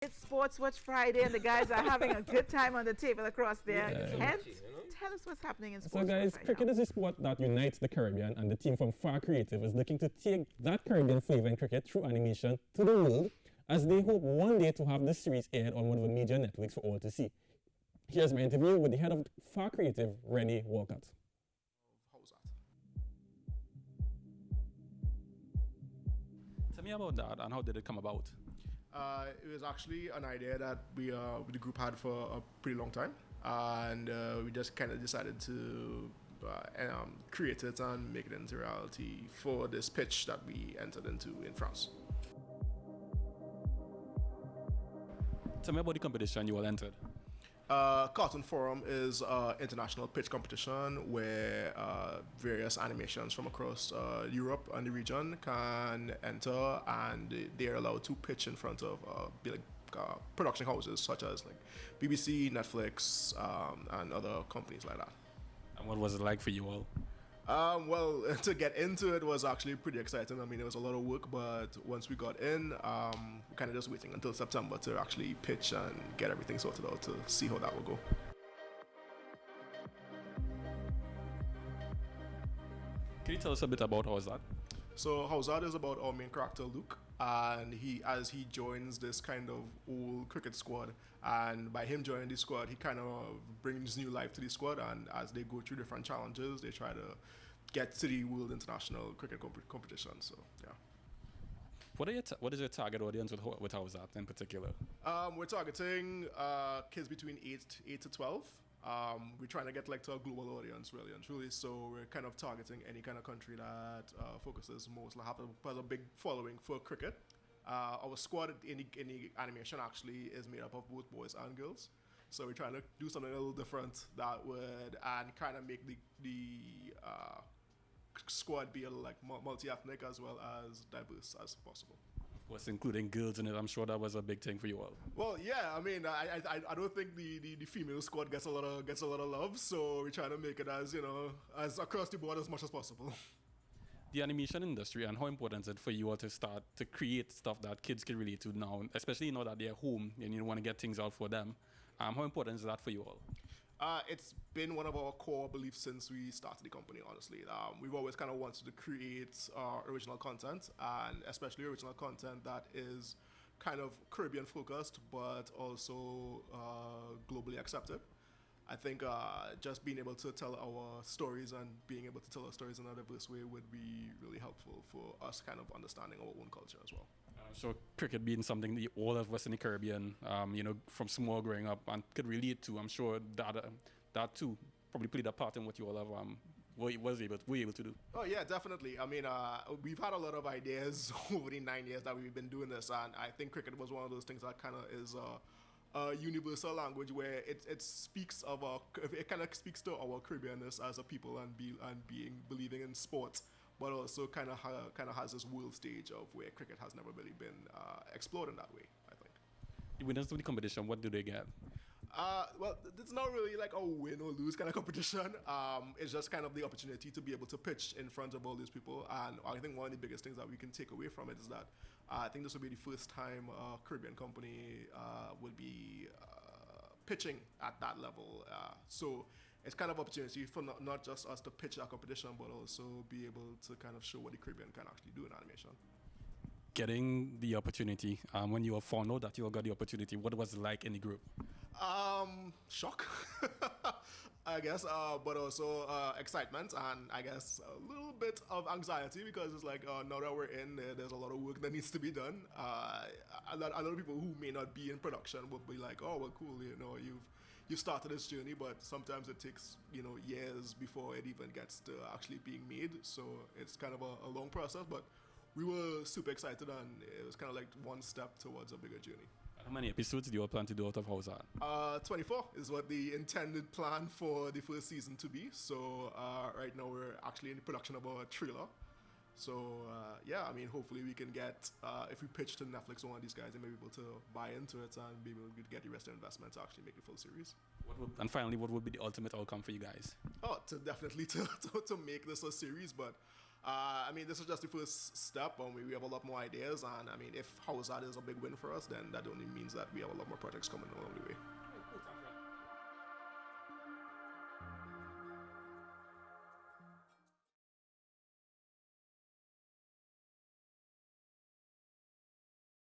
It's Sports Watch Friday, and the guys are having a good time on the table across there. Hence, tell us what's happening in Sports So guys, Watch cricket is a sport that unites the Caribbean, and the team from Far Creative is looking to take that Caribbean flavor in cricket through animation to the world, as they hope one day to have this series aired on one of the major networks for all to see. Here's my interview with the head of Far Creative, Rennie Walcott. Howzat. Tell me about that and how did it come about? It was actually an idea that we the group had for a pretty long time, and we just kind of decided to create it and make it into reality for this pitch that we entered into in France. Tell me about the competition you all entered. Cartoon Forum is an international pitch competition where various animations from across Europe and the region can enter, and they are allowed to pitch in front of production houses such as like BBC, Netflix, and other companies like that. And what was it like for you all? Well, to get into it was actually pretty exciting. I mean, it was a lot of work, but once we got in, we kind of just waiting until September to actually pitch and get everything sorted out to see how that will go. Can you tell us a bit about Howzat? So Howzat is about our main character Luke, and as he joins this kind of old cricket squad, and by him joining the squad, he kind of brings new life to the squad, and as they go through different challenges, they try to get to the World International Cricket competition. So yeah. What is your target audience with Howzat in particular? We're targeting kids between 8 to 12. We're trying to get like to a global audience, really and truly. So we're kind of targeting any kind of country that focuses most, like has a big following for cricket. Our squad in the animation actually is made up of both boys and girls. So we're trying to do something a little different that would and kind of make the squad be like multi-ethnic as well as diverse as possible. Of course, including girls in it. I'm sure that was a big thing for you all. Well, yeah. I mean, I don't think the female squad gets a lot of love. So we're trying to make it as as across the board as much as possible. The animation industry, and how important is it for you all to start to create stuff that kids can relate to now, especially now that they're home and you want to get things out for them. How important is that for you all? It's been one of our core beliefs since we started the company, honestly. We've always kind of wanted to create original content, and especially original content that is kind of Caribbean focused, but also globally accepted. I think just being able to tell our stories and being able to tell our stories in a diverse way would be really helpful for us kind of understanding our own culture as well. So cricket being something that all of us in the Caribbean, from small growing up and could relate to, I'm sure that too probably played a part in what you all have were able to do. Oh yeah, definitely. I mean, we've had a lot of ideas over the 9 years that we've been doing this, and I think cricket was one of those things that kind of is a universal language where it speaks of it kind of speaks to our Caribbeanness as a people and believing in sports, but also kind of has this world stage of where cricket has never really been explored in that way, I think. The winners of the competition, what do they get? Well, it's not really like a win or lose kind of competition. It's just kind of the opportunity to be able to pitch in front of all these people. And I think one of the biggest things that we can take away from it is that I think this will be the first time a Caribbean company will be pitching at that level. So it's kind of opportunity for not just us to pitch our competition, but also be able to kind of show what the Caribbean can actually do in animation. Getting the opportunity, when you found out that you all got the opportunity, what was it like in the group? Shock, I guess, but also excitement, and I guess a little bit of anxiety because it's like now that we're in, there's a lot of work that needs to be done. A lot of people who may not be in production will be like, oh well, cool, you've started this journey, but sometimes it takes years before it even gets to actually being made. So it's kind of a long process, but we were super excited, and it was kind of like one step towards a bigger journey. How many episodes do you all plan to do out of Howzat? 24 is what the intended plan for the first season to be. So right now we're actually in the production of our trailer. So yeah, I mean, hopefully we can get, if we pitch to Netflix or one of these guys, they may be able to buy into it and be able to get the rest of the investment to actually make the full series. And finally, what would be the ultimate outcome for you guys? Oh, definitely to make this a series, but I mean, this is just the first step. We have a lot more ideas, and I mean, if Howzat is a big win for us, then that only means that we have a lot more projects coming along the way.